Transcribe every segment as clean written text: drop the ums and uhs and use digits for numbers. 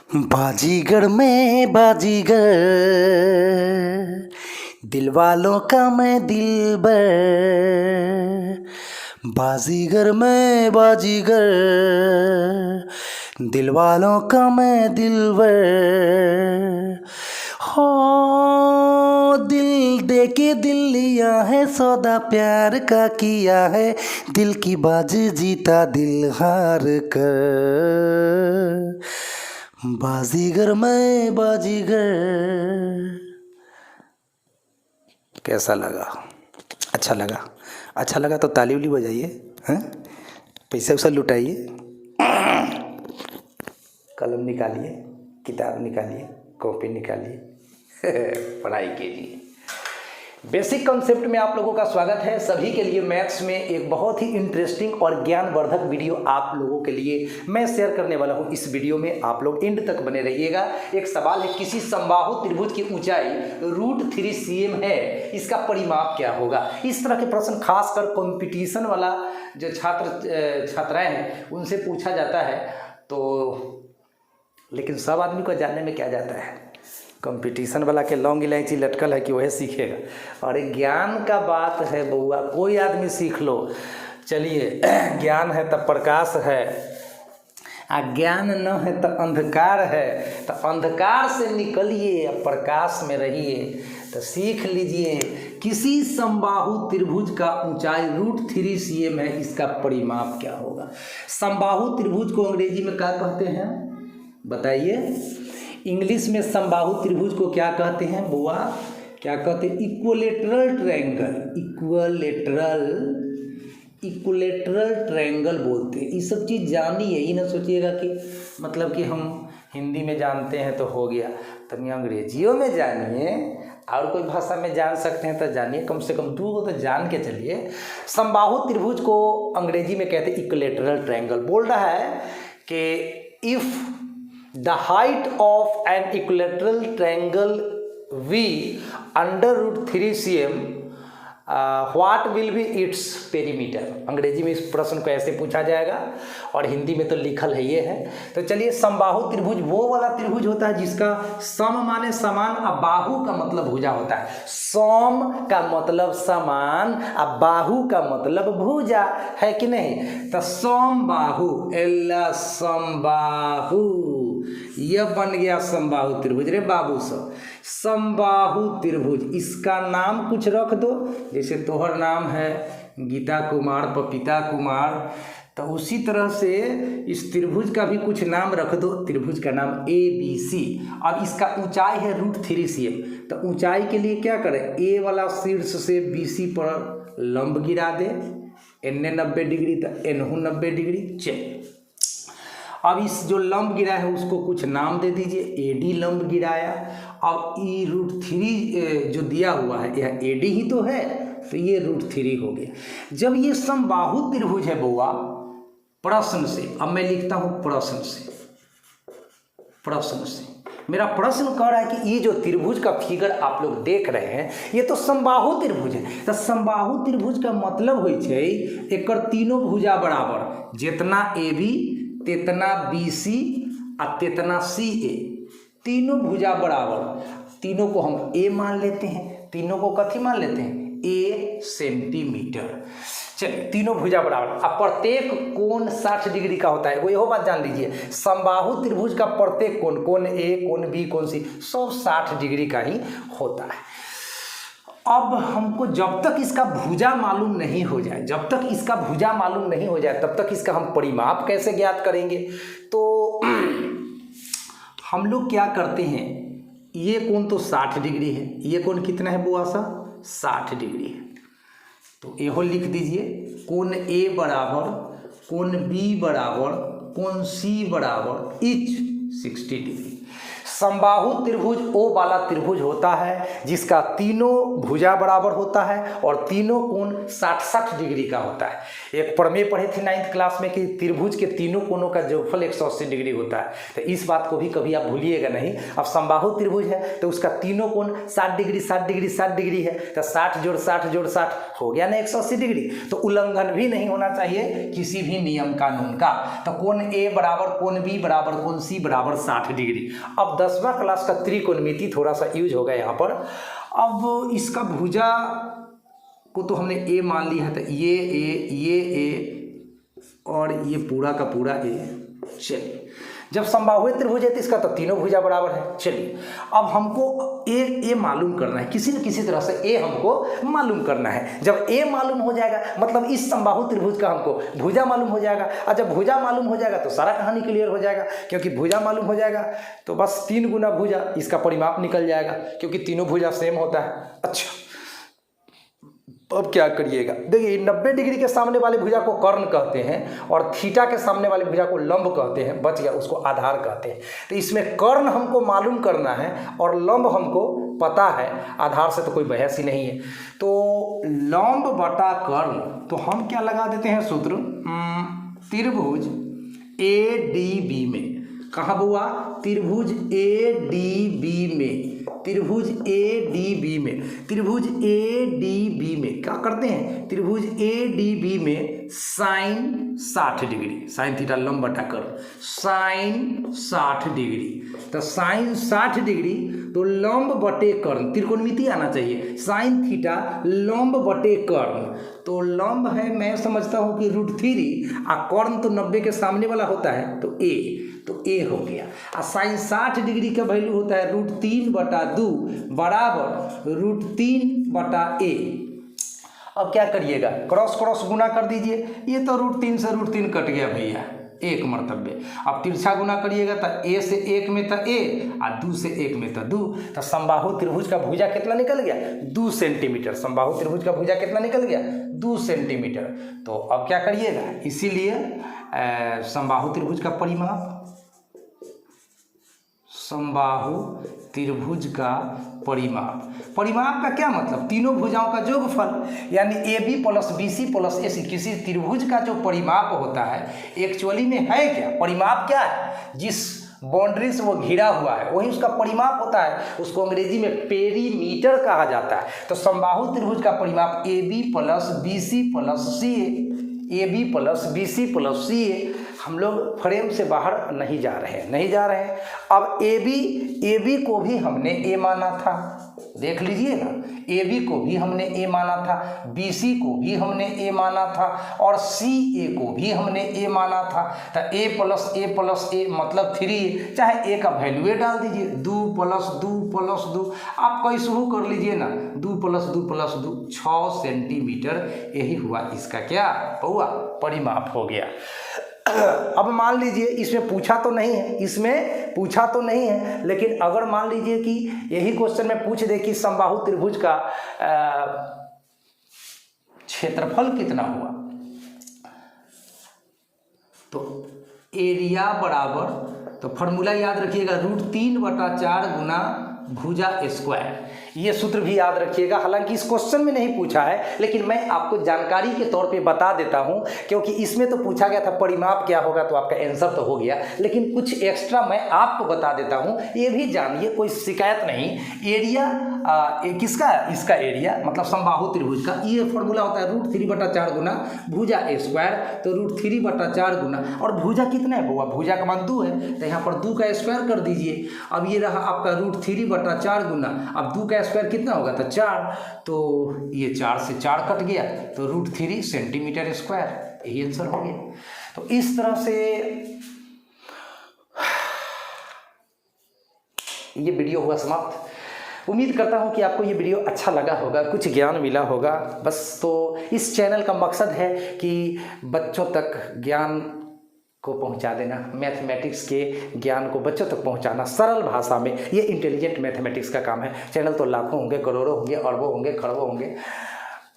बाजीगर में बाजीगर, दिल वालों का मैं दिलबर। बाजीगर में बाजीगर, दिल वालों का मैं दिलबर। हो दिल दे के दिल लिया है, सौदा प्यार का किया है, दिल की बाजी जीता दिल हार कर। बाजीगर मैं बाजीगर। कैसा लगा? अच्छा लगा? अच्छा लगा तो ताली उली बजाइए, हैं? पैसा वैसा लुटाइए, कलम निकालिए, किताब निकालिए, कॉपी निकालिए, पढ़ाई कीजिए। बेसिक कॉन्सेप्ट में आप लोगों का स्वागत है। सभी के लिए मैथ्स में एक बहुत ही इंटरेस्टिंग और ज्ञानवर्धक वीडियो आप लोगों के लिए मैं शेयर करने वाला हूं। इस वीडियो में आप लोग एंड तक बने रहिएगा। एक सवाल है, किसी समबाहु त्रिभुज की ऊंचाई √3 cm है, इसका परिमाप क्या होगा? इस तरह के प्रश्न खासकर कंपटीशन वाला जो छात्राएं हैं उनसे पूछा जाता है। तो लेकिन सब आदमी को जानने में क्या जाता है, कंपटीशन वाला के लौंग इलायची लटकल है कि वह सीखेगा। और ज्ञान का बात है बउआ, कोई आदमी सीख लो। चलिए, ज्ञान है तो प्रकाश है, अज्ञान न है तो अंधकार है। तो अंधकार से निकलिए, प्रकाश में रहिए। तो सीख लीजिए, किसी समबाहु त्रिभुज का ऊंचाई √3 cm है, इसका परिमाप क्या होगा? समबाहु त्रिभुज को अंग्रेजी में क्या कहते हैं बताइए? इंग्लिश में समबाहु त्रिभुज को क्या कहते हैं बुआ? क्या कहते हैं? Equilateral triangle. इक्विलेटरल ट्रायंगल बोलते हैं। ये सब चीज़ जानिए, ये ना सोचिएगा कि मतलब कि हम हिंदी में जानते हैं तो हो गया। तभी अंग्रेजियों में जानिए, और कोई भाषा में जान सकते हैं तो जानिए, कम से कम 2 तो जान के चलिए। समबाहु त्रिभुज को अंग्रेजी में कहते हैं इक्विलेटरल ट्रायंगल। बोल रहा है कि if the height of an equilateral triangle V under √3 cm, what will be its perimeter? अंग्रेजी में इस प्रश्न को ऐसे पूछा जाएगा और हिंदी में तो लिखल है ये है। तो चलिए, समबाहु त्रिभुज वो वाला त्रिभुज होता है जिसका सम माने समान, अब बाहु का मतलब भुजा होता है। सम का मतलब समान, अब बाहु का मतलब भुजा, है कि नहीं? तो समबाहु, एल्ला समबाहु, यह बन गया समबाहु त्रिभुज। रे बाबू सब, समबाहु त्रिभुज, इसका नाम कुछ रख दो। जैसे तोहर नाम है गीता कुमार, पपीता कुमार, तो उसी तरह से इस त्रिभुज का भी कुछ नाम रख दो। त्रिभुज का नाम ABC। अब इसका ऊंचाई है √3 cm। तो ऊंचाई के लिए क्या करें? A वाला शीर्ष से BC पर लंब गिरा दे, एन्ने 90 डिग्री तो एनहू 90 डिग्री। चल, अब इस जो लंब गिरा है उसको कुछ नाम दे दीजिए। AD लंब गिराया। अब E √3 जो दिया हुआ है, यह AD ही तो है, तो ये √3 हो गया। जब ये समबाहु त्रिभुज है बउआ, प्रश्न से, अब मैं लिखता हूं प्रश्न से मेरा प्रश्न कह रहा है कि ये जो त्रिभुज का फिगर आप लोग देख रहे हैं, ये तो समबाहु त्रिभुज है। तो समबाहु त्रिभुज का मतलब होइ छै एकर तीनों भुजा बराबर, जितना AB तेतना BC और तेतना CA, तीनों भुजा बराबर। तीनों को हम A मान लेते हैं। तीनों को कथी मान लेते हैं? A centimetre. चलिए, तीनों भुजा बराबर। अब प्रत्येक कोण 60 डिग्री का होता है, वो यहो बात जान लीजिए। समबाहु त्रिभुज का प्रत्येक कोण, कोण A, कोण B, कोण C, सब 60 डिग्री का ही होता है। अब हमको जब तक इसका भुजा मालूम नहीं हो जाए, तब तक इसका हम परिमाप कैसे ज्ञात करेंगे? तो हम लोग क्या करते हैं, ये कोण तो 60 डिग्री है, ये कोण कितना है बुआ सा? 60 डिग्री है। तो यहो लिख दीजिए, कोण A बराबर, कोण B बराबर, कोण C बराबर इच 60 डिग्री। समबाहु त्रिभुज ओ वाला त्रिभुज होता है जिसका तीनों भुजा बराबर होता है और तीनों कोण 60-60 डिग्री का होता है। एक प्रमेय पढ़े थे 9th क्लास में कि त्रिभुज के तीनों कोणों का जोगफल 180 डिग्री होता है, तो इस बात को भी कभी आप भूलिएगा नहीं। अब समबाहु त्रिभुज है तो उसका तीनों कोण 60 डिग्री 60 डिग्री 60 डिग्री है, तो 60 जोड़ 60 जोड़ 60 हो गया ना 180 डिग्री। तो उल्लंघन भी नहीं होना चाहिए किसी भी नियम कानून का। तो कोण ए बराबर कोण बी बराबर कोण सी बराबर 60 डिग्री। अब 10वां क्लास का त्रिकोणमिति थोड़ा सा यूज होगा यहाँ पर। अब इसका भुजा को तो हमने ए मान लिया है, तो ये ए और ये पूरा का पूरा ए। चलिए, जब समबाहु त्रिभुज है तो इसका तो तीनों भुजा बराबर है। चलिए, अब हमको ए मालूम करना है, किसी न किसी तरह से ए हमको मालूम करना है। जब ए मालूम हो जाएगा मतलब इस समबाहु त्रिभुज का हमको भुजा मालूम हो जाएगा, और जब भुजा मालूम हो जाएगा तो सारा कहानी क्लियर हो जाएगा, क्योंकि भुजा मालूम हो जाएगा तो बस 3 गुना भुजा इसका परिमाप निकल जाएगा, क्योंकि तीनों भुजा सेम होता है। अच्छा, अब क्या करिएगा, देखिए 90 डिग्री के सामने वाले भुजा को कर्ण कहते हैं और थीटा के सामने वाले भुजा को लंब कहते हैं, बच गया, उसको आधार कहते हैं। तो इसमें कर्ण हमको मालूम करना है और लंब हमको पता है, आधार से तो कोई बहस ही नहीं है। तो लंब बटा कर्ण, तो हम क्या लगा देते हैं सूत्र, त्रिभुज ए डी बी में। कहाँ बुआ, त्रिभुज ए डी बी में, त्रिभुज ए डी बी में, त्रिभुज ए डी बी में क्या करते हैं, त्रिभुज ए डी बी में साइन 60 डिग्री, साइन थीटा लंब बटा कर्ण, साइन 60 डिग्री। तो साइन 60 डिग्री तो लंब बटे कर्ण, त्रिकोणमिति आना चाहिए, साइन थीटा लंब बटे कर्ण। तो लंब है, मैं समझता हूँ कि √3, और कर्ण तो 90 के सामने वाला होता है तो ए हो गया। और साइन 60 डिग्री का वैल्यू होता है √3/2 बराबर √3/a। अब क्या करिएगा, क्रॉस क्रॉस गुना कर दीजिए, ये तो √3 से √3 कट गया भैया, एक मर्तबे। अब तिरछा गुना करिएगा तो ए से 1 में तो ए और 2 से 1 में तो 2। तो समबाहु त्रिभुज का भुजा कितना निकल गया, 2 सेंटीमीटर। समबाहु त्रिभुज का भुजा कितना निकल गया, 2 सेंटीमीटर। तो अब क्या करिएगा, इसीलिए समबाहु त्रिभुज का परिमाप, समबाहु त्रिभुज का परिमाप, परिमाप का क्या मतलब, तीनों भुजाओं का जोगफल, यानी A B plus B C plus A C. किसी त्रिभुज का जो परिमाप होता है एक्चुअली में है क्या, परिमाप क्या है, जिस बाउंड्री से वो घिरा हुआ है वही उसका परिमाप होता है, उसको अंग्रेजी में पेरीमीटर कहा जाता है। तो समबाहु त्रिभुज का परिमाप A B plus B C plus C A, A B plus B C plus C A. हम लोग फ्रेम से बाहर नहीं जा रहे हैं। अब ए बी को भी हमने ए माना था, देख लीजिए ना, ए बी को भी हमने ए माना था, बी सी को भी हमने ए माना था और सी ए को भी हमने ए माना था। तो ए प्लस ए मतलब 3, चाहे ए का वैल्यू डाल दीजिए, 2 + 2 + 2, आप कैसे हो कर लीजिए ना, 2 + 2 + 2 6 सेंटीमीटर। यही हुआ इसका क्या हुआ, परिमाप हो गया। अब मान लीजिए इसमें पूछा तो नहीं है, लेकिन अगर मान लीजिए कि यही क्वेश्चन में पूछ दे कि समबाहु त्रिभुज का क्षेत्रफल कितना हुआ, तो एरिया बराबर, तो फॉर्मूला याद रखिएगा, √3/4 गुना भुजा स्क्वायर। ये सूत्र भी याद रखिएगा, हालांकि इस क्वेश्चन में नहीं पूछा है, लेकिन मैं आपको जानकारी के तौर पे बता देता हूं, क्योंकि इसमें तो पूछा गया था परिमाप क्या होगा, तो आपका आंसर तो हो गया, लेकिन कुछ एक्स्ट्रा मैं आपको बता देता हूं, ये भी जानिए, कोई शिकायत नहीं। एरिया किसका, इसका एरिया मतलब समबाहु त्रिभुज का, ये फॉर्मूला होता है √3/4 गुना भुजा स्क्वायर। तो √3/4 गुना, और भुजा कितना है बुआ, भुजा का मान 2 है, तो यहाँ पर 2 का स्क्वायर कर दीजिए। अब ये रहा आपका √3/4 गुना, अब 2 का स्क्वायर कितना होगा, तो 4, तो ये 4 से 4 कट गया, तो √3 सेंटीमीटर स्क्वायर, यही आंसर हो गया। तो इस तरह से ये वीडियो हुआ समाप्त। उम्मीद करता हूँ कि आपको ये वीडियो अच्छा लगा होगा, कुछ ज्ञान मिला होगा बस। तो इस चैनल का मकसद है कि बच्चों तक ज्ञान को पहुंचा देना, मैथमेटिक्स के ज्ञान को बच्चों तक पहुंचाना सरल भाषा में। ये इंटेलिजेंट मैथमेटिक्स का काम है। चैनल तो लाखों होंगे, करोड़ों होंगे, अरबों होंगे, खरबों होंगे,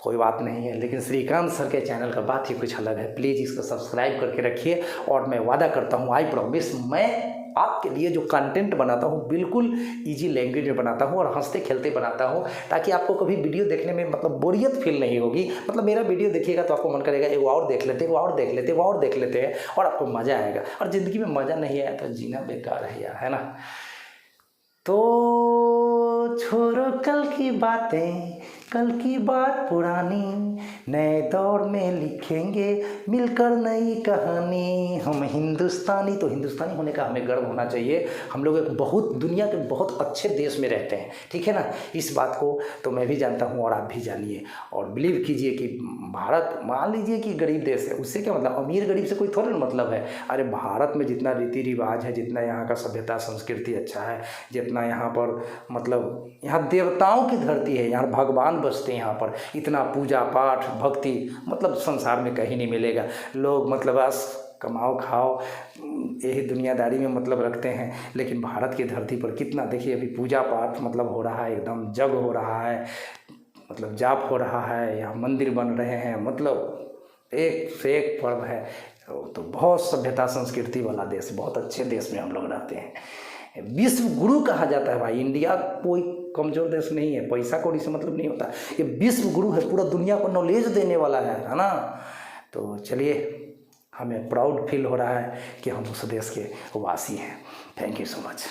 कोई बात नहीं है, लेकिन श्रीकांत सर के चैनल का बात ही कुछ अलग है। प्लीज़ इसको सब्सक्राइब करके रखिए, और मैं वादा करता हूँ, आई प्रॉमिस, मैं आपके लिए जो कंटेंट बनाता हूँ बिल्कुल इजी लैंग्वेज में बनाता हूँ और हंसते खेलते बनाता हूँ, ताकि आपको कभी वीडियो देखने में मतलब बोरियत फील नहीं होगी। मतलब मेरा वीडियो देखिएगा तो आपको मन करेगा एक और देख लेते, वो और देख लेते, वो और देख लेते हैं, और आपको मज़ा आएगा। और ज़िंदगी में मज़ा नहीं आया तो जीना बेकार है यार, है ना। तो छोड़ो कल की बातें, कल की बात पुरानी, नए दौर में लिखेंगे मिलकर नई कहानी। हम हिंदुस्तानी, तो हिंदुस्तानी होने का हमें गर्व होना चाहिए। हम लोग एक बहुत दुनिया के बहुत अच्छे देश में रहते हैं, ठीक है ना। इस बात को तो मैं भी जानता हूँ और आप भी जानिए, और बिलीव कीजिए कि भारत, मान लीजिए कि गरीब देश है, उससे क्या मतलब, अमीर गरीब से कोई थोड़ा मतलब है। अरे भारत में जितना रीति रिवाज है, जितना यहाँ का सभ्यता संस्कृति अच्छा है, जितना यहाँ पर मतलब यहाँ देवताओं की धरती है, यहाँ भगवान बसते हैं यहाँ पर, इतना पूजा पाठ भक्ति मतलब संसार में कहीं नहीं मिलेगा। लोग मतलब बस कमाओ खाओ यही दुनियादारी में मतलब रखते हैं, लेकिन भारत की धरती पर कितना देखिए अभी पूजा पाठ मतलब हो रहा है, एकदम जग हो रहा है, मतलब जाप हो रहा है, यहाँ मंदिर बन रहे हैं, मतलब एक से एक पर्व है। तो बहुत सभ्यता संस्कृति वाला देश, बहुत अच्छे देश में हम लोग रहते हैं। विश्व गुरु कहा जाता है भाई, इंडिया कोई कमज़ोर देश नहीं है, पैसा कौड़ी से मतलब नहीं होता, ये विश्व गुरु है, पूरा दुनिया को नॉलेज देने वाला है ना। तो चलिए, हमें प्राउड फील हो रहा है कि हम उस देश के वासी हैं। Thank you so much.